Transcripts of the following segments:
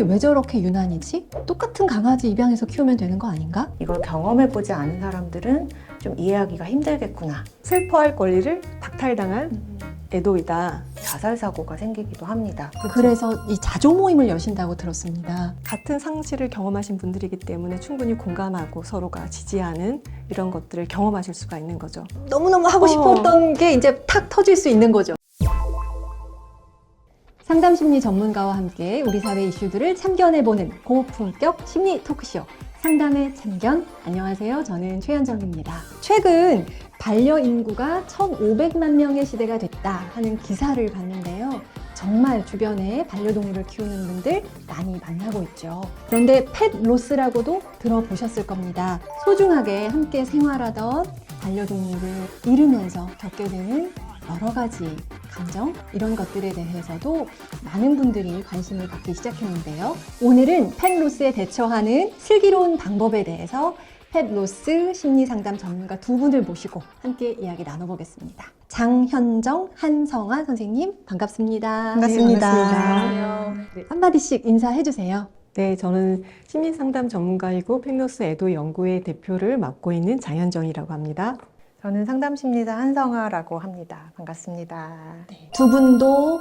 아니 왜 저렇게 유난이지? 똑같은 강아지 입양해서 키우면 되는 거 아닌가? 이걸 경험해보지 않은 사람들은 좀 이해하기가 힘들겠구나. 슬퍼할 권리를 박탈당한 애도이다. 자살 사고가 생기기도 합니다. 그래서 이 자조 모임을 여신다고 들었습니다. 같은 상실을 경험하신 분들이기 때문에 충분히 공감하고 서로가 지지하는 이런 것들을 경험하실 수가 있는 거죠. 너무너무 하고 싶었던 게 이제 탁 터질 수 있는 거죠. 상담 심리 전문가와 함께 우리 사회 이슈들을 참견해보는 고품격 심리 토크쇼 상담의 참견. 안녕하세요. 저는 최현정입니다. 최근 반려인구가 1,500만 명의 시대가 됐다 하는 기사를 봤는데요. 정말 주변에 반려동물을 키우는 분들 많이 만나고 있죠. 그런데 펫로스라고도 들어보셨을 겁니다. 소중하게 함께 생활하던 반려동물을 잃으면서 겪게 되는 여러 가지 감정, 이런 것들에 대해서도 많은 분들이 관심을 갖기 시작했는데요. 오늘은 펫로스에 대처하는 슬기로운 방법에 대해서 펫로스 심리상담 전문가 두 분을 모시고 함께 이야기 나눠보겠습니다. 장현정, 한성아 선생님 반갑습니다. 반갑습니다. 네. 한마디씩 인사해주세요. 네, 저는 심리상담 전문가이고 펜로스 애도 연구회 대표를 맡고 있는 장현정이라고 합니다. 저는 상담심리사 한성아라고 합니다. 반갑습니다. 두 분도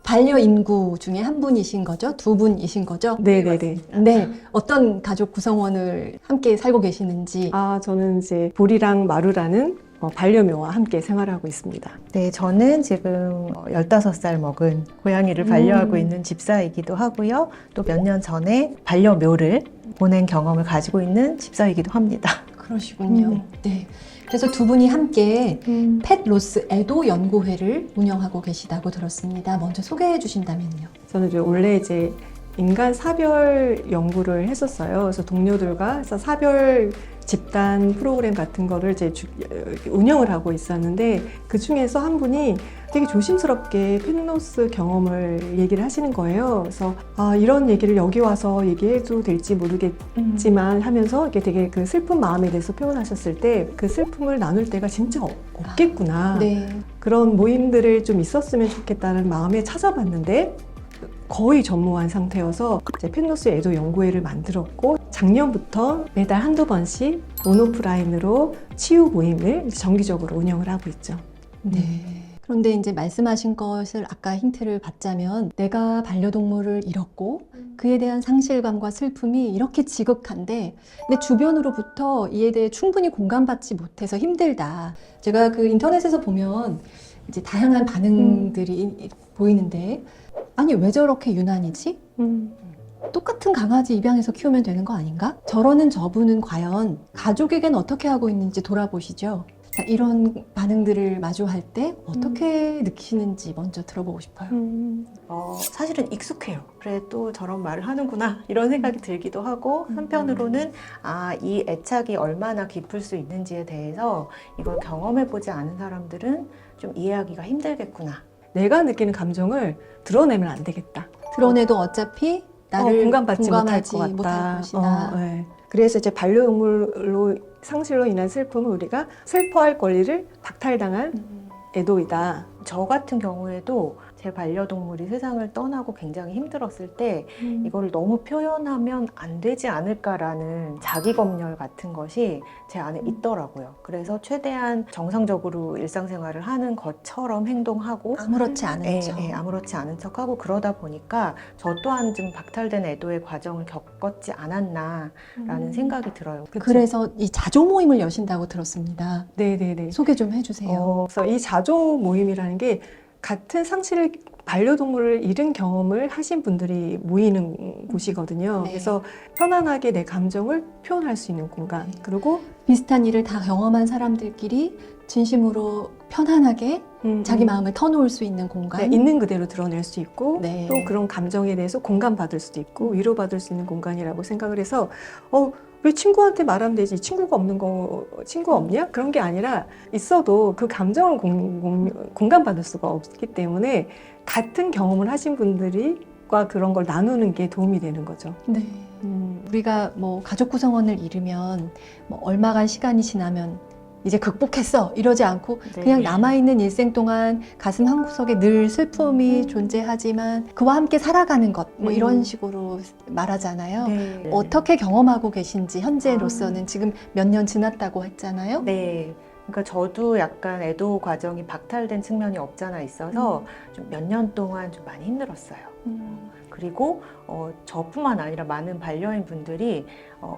반려인구 중에 한 분이신 거죠? 두 분이신 거죠? 네네네. 네, 어떤 가족 구성원을 함께 살고 계시는지. 저는 이제 보리랑 마루라는 반려묘와 함께 생활하고 있습니다. 네, 저는 지금 15살 먹은 고양이를 반려하고 있는 집사이기도 하고요. 또 몇 년 전에 반려묘를 보낸 경험을 가지고 있는 집사이기도 합니다. 그러시군요. 네. 그래서 두 분이 함께 펫로스 애도 연구회를 운영하고 계시다고 들었습니다. 먼저 소개해 주신다면요. 저는 원래 이제 인간 사별 연구를 했었어요. 그래서 동료들과 해서 사별 집단 프로그램 같은 거를 이제 운영을 하고 있었는데 그 중에서 한 분이 되게 조심스럽게 펜로스 경험을 얘기를 하시는 거예요. 그래서 이런 얘기를 여기 와서 얘기해도 될지 모르겠지만 하면서 이게 되게 그 슬픈 마음에 대해서 표현하셨을 때 그 슬픔을 나눌 때가 진짜 없겠구나. 네. 그런 모임들을 좀 있었으면 좋겠다는 마음에 찾아봤는데 거의 전무한 상태여서 이제 펜로스 애도 연구회를 만들었고 작년부터 매달 한두 번씩 온오프라인으로 치유 모임을 정기적으로 운영을 하고 있죠. 네. 그런데 이제 말씀하신 것을 아까 힌트를 받자면 내가 반려동물을 잃었고 그에 대한 상실감과 슬픔이 이렇게 지극한데 내 주변으로부터 이에 대해 충분히 공감받지 못해서 힘들다. 제가 그 인터넷에서 보면 이제 다양한 반응들이 보이는데 아니 왜 저렇게 유난이지? 똑같은 강아지 입양해서 키우면 되는 거 아닌가? 저러는 저분은 과연 가족에겐 어떻게 하고 있는지 돌아보시죠. 자, 이런 반응들을 마주할 때 어떻게 느끼시는지 먼저 들어보고 싶어요. 사실은 익숙해요. 그래 또 저런 말을 하는구나 이런 생각이 들기도 하고 한편으로는 이 애착이 얼마나 깊을 수 있는지에 대해서 이걸 경험해보지 않은 사람들은 좀 이해하기가 힘들겠구나. 내가 느끼는 감정을 드러내면 안 되겠다. 드러내도 어차피 나를 공감받지 못할 공감하지 것 못할 같다. 것이다. 네. 그래서 이제 반려동물로 상실로 인한 슬픔을 우리가 슬퍼할 권리를 박탈당한 애도이다. 저 같은 경우에도 제 반려동물이 세상을 떠나고 굉장히 힘들었을 때 이거를 너무 표현하면 안 되지 않을까라는 자기검열 같은 것이 제 안에 있더라고요. 그래서 최대한 정상적으로 일상생활을 하는 것처럼 행동하고 아무렇지 않은 척. 아무렇지 않은 척하고 그러다 보니까 저 또한 좀 박탈된 애도의 과정을 겪었지 않았나라는 생각이 들어요. 그래서 이 자조 모임을 여신다고 들었습니다. 네네네. 소개 좀 해주세요. 그래서 이 자조 모임이라는 게 같은 상실을 반려동물을 잃은 경험을 하신 분들이 모이는 곳이거든요. 네. 그래서 편안하게 내 감정을 표현할 수 있는 공간. 그리고 비슷한 일을 다 경험한 사람들끼리 진심으로 편안하게 자기 마음을 터놓을 수 있는 공간. 네, 있는 그대로 드러낼 수 있고 네. 또 그런 감정에 대해서 공감받을 수도 있고 위로받을 수 있는 공간이라고 생각을 해서 왜 친구한테 말하면 되지? 친구가 없는 거, 친구 없냐? 그런 게 아니라 있어도 그 감정을 공감받을 수가 없기 때문에 같은 경험을 하신 분들과 그런 걸 나누는 게 도움이 되는 거죠. 네. 우리가 뭐 가족 구성원을 잃으면 뭐 얼마간 시간이 지나면 이제 극복했어 이러지 않고 네. 그냥 남아있는 일생 동안 가슴 한구석에 늘 슬픔이 존재하지만 그와 함께 살아가는 것 뭐 이런 식으로 말하잖아요. 네. 어떻게 경험하고 계신지 현재로서는 지금 몇 년 지났다고 했잖아요. 네. 그러니까 저도 약간 애도 과정이 박탈된 측면이 없잖아 있어서 좀 몇 년 동안 좀 많이 힘들었어요. 그리고 저뿐만 아니라 많은 반려인 분들이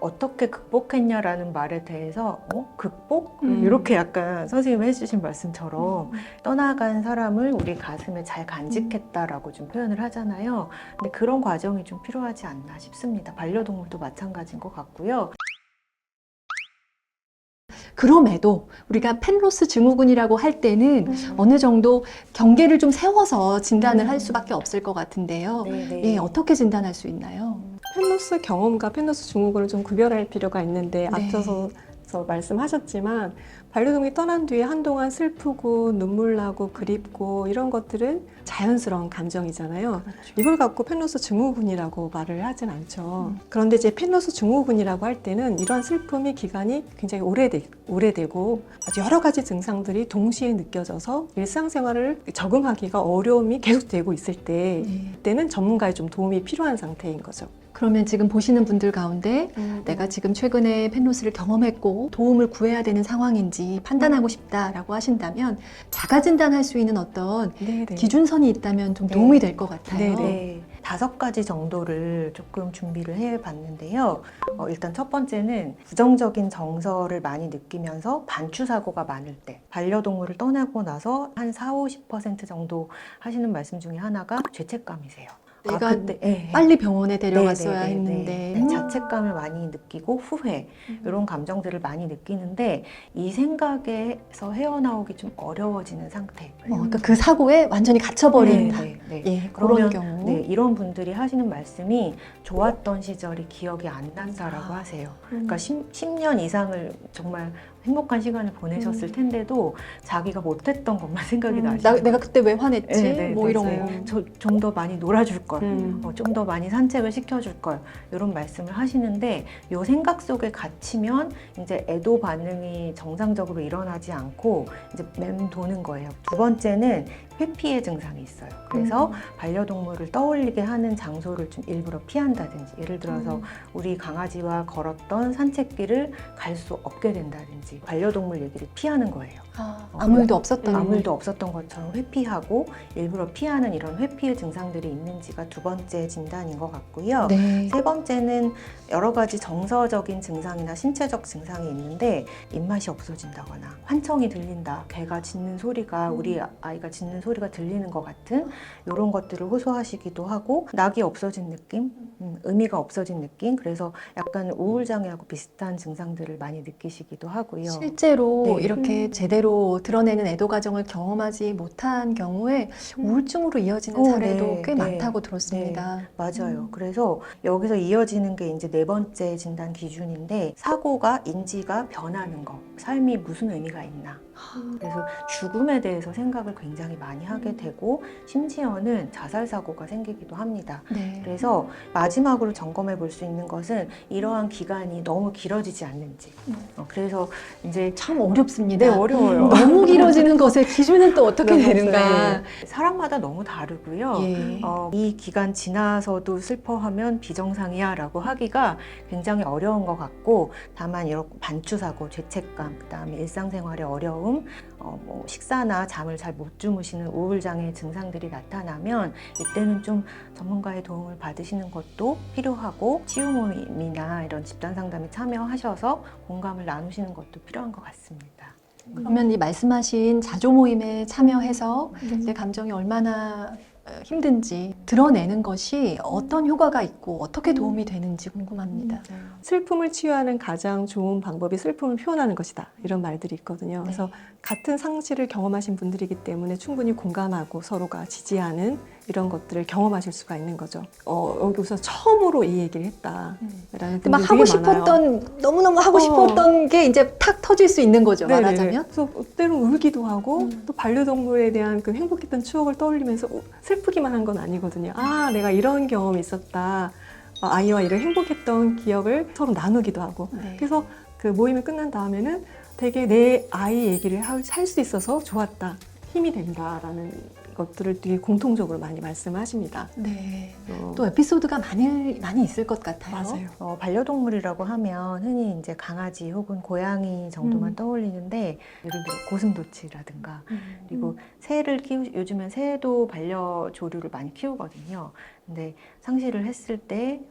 어떻게 극복했냐라는 말에 대해서 극복? 이렇게 약간 선생님이 해주신 말씀처럼 떠나간 사람을 우리 가슴에 잘 간직했다라고 좀 표현을 하잖아요. 근데 그런 과정이 좀 필요하지 않나 싶습니다. 반려동물도 마찬가지인 것 같고요. 그럼에도 우리가 펜로스 증후군이라고 할 때는 어느 정도 경계를 좀 세워서 진단을 할 수밖에 없을 것 같은데요. 네. 예, 어떻게 진단할 수 있나요? 펜로스 경험과 펜로스 증후군을 좀 구별할 필요가 있는데 네. 앞서서 말씀하셨지만 반려동물이 떠난 뒤에 한동안 슬프고 눈물 나고 그립고 이런 것들은 자연스러운 감정이잖아요. 이걸 갖고 펜로스 증후군이라고 말을 하진 않죠. 그런데 이제 펜로스 증후군이라고 할 때는 이러한 슬픔의 기간이 굉장히 오래되고 아주 여러 가지 증상들이 동시에 느껴져서 일상생활을 적응하기가 어려움이 계속되고 있을 때 네. 그때는 전문가의 좀 도움이 필요한 상태인 거죠. 그러면 지금 보시는 분들 가운데 내가 지금 최근에 펜로스를 경험했고 도움을 구해야 되는 상황인지 판단하고 싶다라고 하신다면 자가 진단할 수 있는 어떤 네네. 기준선이 있다면 좀 네. 도움이 될 것 같아요. 네. 5가지 정도를 조금 준비를 해봤는데요. 일단 첫 번째는 부정적인 정서를 많이 느끼면서 반추사고가 많을 때, 반려동물을 떠나고 나서 한 40~50% 정도 하시는 말씀 중에 하나가 죄책감이세요. 내가 예. 빨리 병원에 데려갔어야 네, 했는데 자책감을 많이 느끼고 후회 이런 감정들을 많이 느끼는데 이 생각에서 헤어나오기 좀 어려워지는 상태. 그러니까 그 사고에 완전히 갇혀버린다. 네. 예, 그러면 그런 경우. 네, 이런 분들이 하시는 말씀이 좋았던 시절이 기억이 안 난다라고 하세요. 그러니까 10년 이상을 정말 행복한 시간을 보내셨을 텐데도 자기가 못했던 것만 생각이 나시죠. 내가 그때 왜 화냈지? 네, 뭐 이런 맞아요. 거. 좀 더 많이 놀아줄 걸, 좀 더 많이 산책을 시켜줄 걸 이런 말씀을 하시는데 이 생각 속에 갇히면 이제 애도 반응이 정상적으로 일어나지 않고 이제 맴도는 거예요. 두 번째는 회피의 증상이 있어요. 그래서 반려동물을 떠올리게 하는 장소를 좀 일부러 피한다든지 예를 들어서 우리 강아지와 걸었던 산책길을 갈 수 없게 된다든지 반려동물 얘기를 피하는 거예요. 아무 일도 없었던 아무 일도 없었던 것처럼 회피하고 일부러 피하는 이런 회피의 증상들이 있는지가 두 번째 진단인 것 같고요. 네. 세 번째는 여러 가지 정서적인 증상이나 신체적 증상이 있는데 입맛이 없어진다거나 환청이 들린다, 개가 짖는 소리가 우리 아이가 짖는 소리가 들리는 것 같은 이런 것들을 호소하시기도 하고 낙이 없어진 느낌, 의미가 없어진 느낌, 그래서 약간 우울장애하고 비슷한 증상들을 많이 느끼시기도 하고요. 실제로 네. 이렇게 제대로 드러내는 애도 과정을 경험하지 못한 경우에 우울증으로 이어지는 사례도 네, 꽤 네. 많다고 들었습니다. 맞아요. 그래서 여기서 이어지는 게 이제 네 번째 진단 기준인데 사고가 인지가 변하는 거, 삶이 무슨 의미가 있나. 그래서 죽음에 대해서 생각을 굉장히 많이 하게 되고 심지어는 자살 사고가 생기기도 합니다. 네. 그래서 마지막으로 점검해 볼 수 있는 것은 이러한 기간이 너무 길어지지 않는지. 그래서 이제 참 어렵습니다. 네, 어려워요. 너무 길어지는 것의 기준은 또 어떻게 되는가? 네. 사람마다 너무 다르고요. 예. 이 기간 지나서도 슬퍼하면 비정상이야 라고 하기가 굉장히 어려운 것 같고 다만 이런 반추사고, 죄책감, 그 다음에 일상생활의 어려움, 뭐 식사나 잠을 잘 못 주무시는 우울장애 증상들이 나타나면 이때는 좀 전문가의 도움을 받으시는 것도 필요하고 치유 모임이나 이런 집단 상담에 참여하셔서 공감을 나누시는 것도 필요한 것 같습니다. 그러면 이 말씀하신 자조 모임에 참여해서 내 감정이 얼마나 힘든지 드러내는 것이 어떤 효과가 있고 어떻게 도움이 되는지 궁금합니다. 슬픔을 치유하는 가장 좋은 방법이 슬픔을 표현하는 것이다. 이런 말들이 있거든요. 그래서 같은 상실을 경험하신 분들이기 때문에 충분히 공감하고 서로가 지지하는 이런 것들을 경험하실 수가 있는 거죠. 여기서 처음으로 이 얘기를 했다라는 분들이 막 하고 싶었던, 너무너무 하고 싶었던 게 이제 탁 터질 수 있는 거죠, 네네네. 말하자면. 그래서 때로는 울기도 하고 또 반려동물에 대한 그 행복했던 추억을 떠올리면서 슬프기만 한 건 아니거든요. 아, 내가 이런 경험이 있었다. 아이와 이런 행복했던 기억을 서로 나누기도 하고. 네. 그래서 그 모임이 끝난 다음에는 되게 내 아이 얘기를 할 수 있어서 좋았다, 힘이 된다라는 것들을 되게 공통적으로 많이 말씀하십니다. 네. 또 에피소드가 많이 있을 것 같아요. 맞아요. 반려동물이라고 하면 흔히 이제 강아지 혹은 고양이 정도만 떠올리는데 예를 들어 고슴도치라든가 그리고 새를 요즘엔 새도 반려조류를 많이 키우거든요. 근데 상실을 했을 때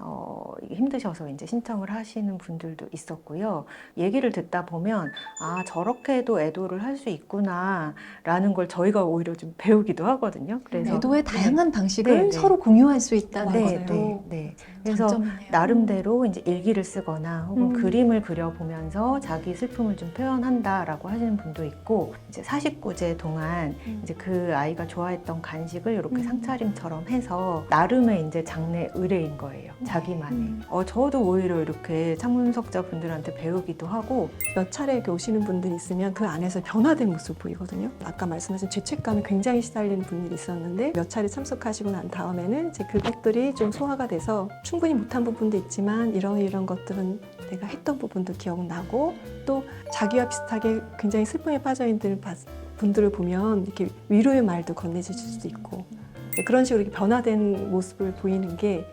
이게 힘드셔서 이제 신청을 하시는 분들도 있었고요. 얘기를 듣다 보면 아 저렇게도 애도를 할 수 있구나라는 걸 저희가 오히려 좀 배우기도 하거든요. 그래서 애도의 다양한 방식을 네. 서로 공유할 수 있다는 네, 것도 네. 그래서 장점이네요. 나름대로 이제 일기를 쓰거나 혹은 그림을 그려보면서 자기 슬픔을 좀 표현한다라고 하시는 분도 있고 이제 49제 동안 이제 그 아이가 좋아했던 간식을 이렇게 상차림처럼 해서 나름의 이제 장래 의뢰인 거예요. 자기만의. 저도 오히려 이렇게 창문석자 분들한테 배우기도 하고 몇 차례 이렇게 오시는 분들이 있으면 그 안에서 변화된 모습을 보이거든요. 아까 말씀하신 죄책감에 굉장히 시달리는 분들이 있었는데 몇 차례 참석하시고 난 다음에는 이제 그것들이 좀 소화가 돼서 충분히 못한 부분도 있지만 이런 것들은 내가 했던 부분도 기억나고 또 자기와 비슷하게 굉장히 슬픔에 빠져 있는 분들을 보면 이렇게 위로의 말도 건네줄 수도 있고 그런 식으로 이렇게 변화된 모습을 보이는 게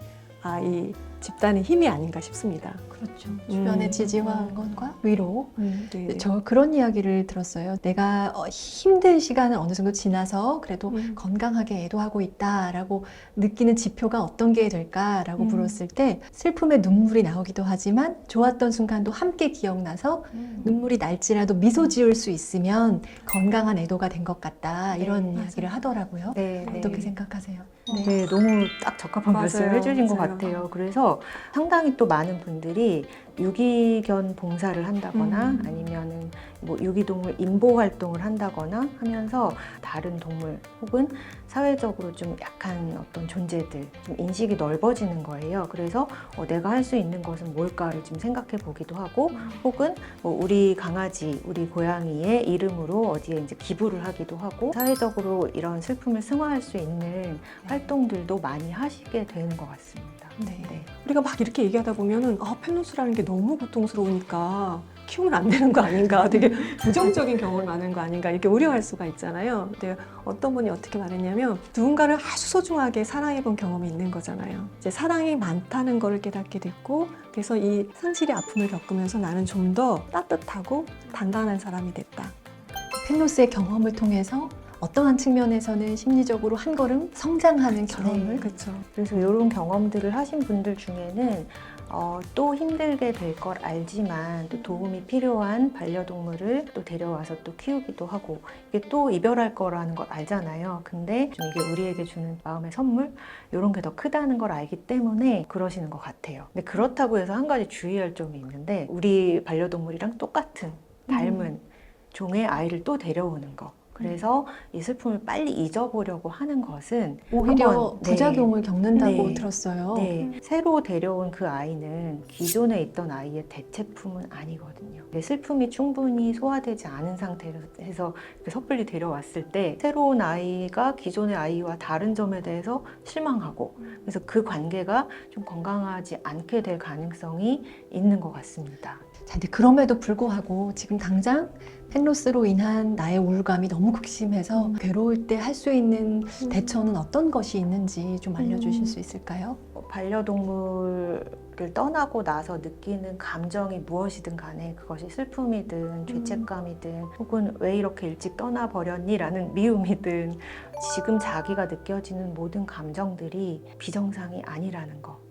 이 집단의 힘이 아닌가 싶습니다. 그렇죠. 주변의 지지와 응원과 위로. 네. 저 그런 이야기를 들었어요. 내가 힘든 시간을 어느 정도 지나서 그래도 건강하게 애도하고 있다라고 느끼는 지표가 어떤 게 될까라고 물었을 때 슬픔에 눈물이 나오기도 하지만 좋았던 순간도 함께 기억나서 눈물이 날지라도 미소 지을 수 있으면 건강한 애도가 된 것 같다. 이런 이야기를 하더라고요. 네, 네. 어떻게 생각하세요? 네, 너무 딱 적합한 맞아요, 말씀을 해주신 것 맞아요. 같아요. 그래서 상당히 또 많은 분들이 유기견 봉사를 한다거나 아니면은 뭐 유기동물 인보 활동을 한다거나 하면서 다른 동물 혹은 사회적으로 좀 약한 어떤 존재들 좀 인식이 넓어지는 거예요. 그래서 내가 할 수 있는 것은 뭘까를 좀 생각해 보기도 하고 혹은 뭐 우리 강아지, 우리 고양이의 이름으로 어디에 이제 기부를 하기도 하고 사회적으로 이런 슬픔을 승화할 수 있는 활동들도 많이 하시게 되는 것 같습니다. 네. 우리가 막 이렇게 얘기하다 보면은 펜로스라는 게 너무 고통스러우니까 키우면 안 되는 거 아닌가, 되게 부정적인 경험을 많은 거 아닌가 이렇게 우려할 수가 있잖아요. 근데 어떤 분이 어떻게 말했냐면 누군가를 아주 소중하게 사랑해본 경험이 있는 거잖아요. 이제 사랑이 많다는 거를 깨닫게 됐고 그래서 이 상실의 아픔을 겪으면서 나는 좀 더 따뜻하고 단단한 사람이 됐다. 펜로스의 경험을 통해서 어떠한 측면에서는 심리적으로 한 걸음 성장하는 경험을 그렇죠. 그래서 이런 경험들을 하신 분들 중에는 또 힘들게 될 걸 알지만 또 도움이 필요한 반려동물을 또 데려와서 또 키우기도 하고 이게 또 이별할 거라는 걸 알잖아요. 근데 좀 이게 우리에게 주는 마음의 선물 이런 게 더 크다는 걸 알기 때문에 그러시는 것 같아요. 근데 그렇다고 해서 한 가지 주의할 점이 있는데 우리 반려동물이랑 똑같은 닮은 종의 아이를 또 데려오는 거. 그래서 이 슬픔을 빨리 잊어보려고 하는 것은 오히려 한번, 부작용을 겪는다고 네. 들었어요. 네, 새로 데려온 그 아이는 기존에 있던 아이의 대체품은 아니거든요. 내 슬픔이 충분히 소화되지 않은 상태에서 섣불리 데려왔을 때 새로운 아이가 기존의 아이와 다른 점에 대해서 실망하고 그래서 그 관계가 좀 건강하지 않게 될 가능성이 있는 것 같습니다. 자, 근데 그럼에도 불구하고 지금 당장 펜로스로 인한 나의 우울감이 너무 극심해서 괴로울 때 할 수 있는 대처는 어떤 것이 있는지 좀 알려주실 수 있을까요? 반려동물을 떠나고 나서 느끼는 감정이 무엇이든 간에 그것이 슬픔이든 죄책감이든 혹은 왜 이렇게 일찍 떠나버렸니? 라는 미움이든 지금 자기가 느껴지는 모든 감정들이 비정상이 아니라는 거.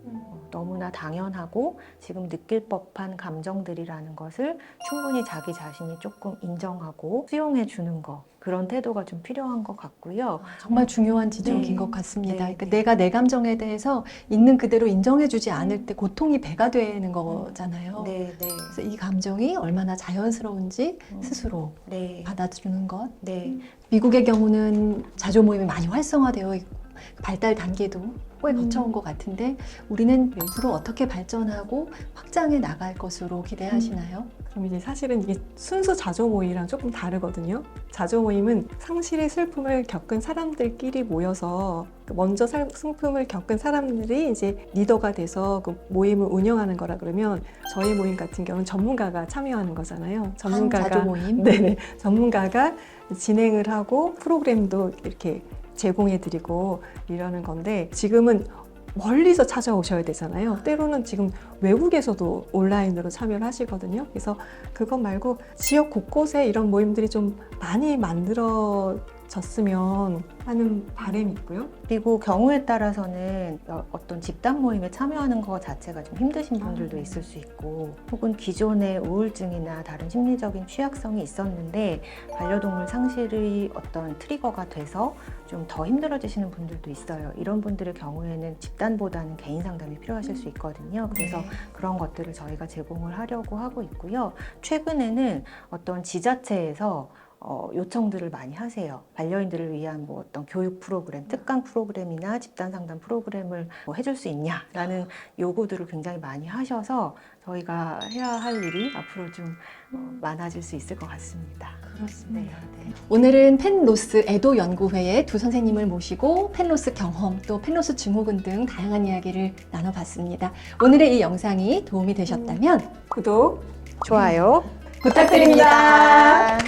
너무나 당연하고 지금 느낄 법한 감정들이라는 것을 충분히 자기 자신이 조금 인정하고 수용해 주는 거 그런 태도가 좀 필요한 것 같고요. 정말 중요한 지적인 네. 것 같습니다. 네, 그러니까 네. 내가 내 감정에 대해서 있는 그대로 인정해주지 않을 때 고통이 배가 되는 거잖아요. 네, 네, 그래서 이 감정이 얼마나 자연스러운지 스스로 네, 받아주는 것. 네, 미국의 경우는 자조 모임이 많이 활성화되어 있고 발달 단계도 꽤 거쳐온 것 같은데 우리는 앞으로 어떻게 발전하고 확장해 나갈 것으로 기대하시나요? 그럼 이제 사실은 이게 순수 자조 모임이랑 조금 다르거든요. 자조 모임은 상실의 슬픔을 겪은 사람들끼리 모여서 먼저 승품을 겪은 사람들이 이제 리더가 돼서 그 모임을 운영하는 거라 그러면 저희 모임 같은 경우는 전문가가 참여하는 거잖아요. 자조 모임. 네네. 전문가가 진행을 하고 프로그램도 이렇게 제공해드리고 이러는 건데 지금은 멀리서 찾아오셔야 되잖아요. 때로는 지금 외국에서도 온라인으로 참여를 하시거든요. 그래서 그것 말고 지역 곳곳에 이런 모임들이 좀 많이 만들어졌으면 하는 바람이 있고요. 그리고 경우에 따라서는 어떤 집단 모임에 참여하는 것 자체가 좀 힘드신 분들도 있을 수 있고 혹은 기존의 우울증이나 다른 심리적인 취약성이 있었는데 반려동물 상실이 어떤 트리거가 돼서 좀 더 힘들어지시는 분들도 있어요. 이런 분들의 경우에는 집단보다는 개인 상담이 필요하실 수 있거든요. 그래서 그런 것들을 저희가 제공을 하려고 하고 있고요. 최근에는 어떤 지자체에서 요청들을 많이 하세요. 반려인들을 위한 뭐 어떤 교육 프로그램, 특강 프로그램이나 집단 상담 프로그램을 뭐 해줄 수 있냐라는 요구들을 굉장히 많이 하셔서 저희가 해야 할 일이 앞으로 좀 많아질 수 있을 것 같습니다. 그렇습니다. 네. 오늘은 펜로스 애도 연구회의 두 선생님을 모시고 펜로스 경험 또 펜로스 증후군 등 다양한 이야기를 나눠봤습니다. 오늘의 이 영상이 도움이 되셨다면 구독, 좋아요 부탁드립니다.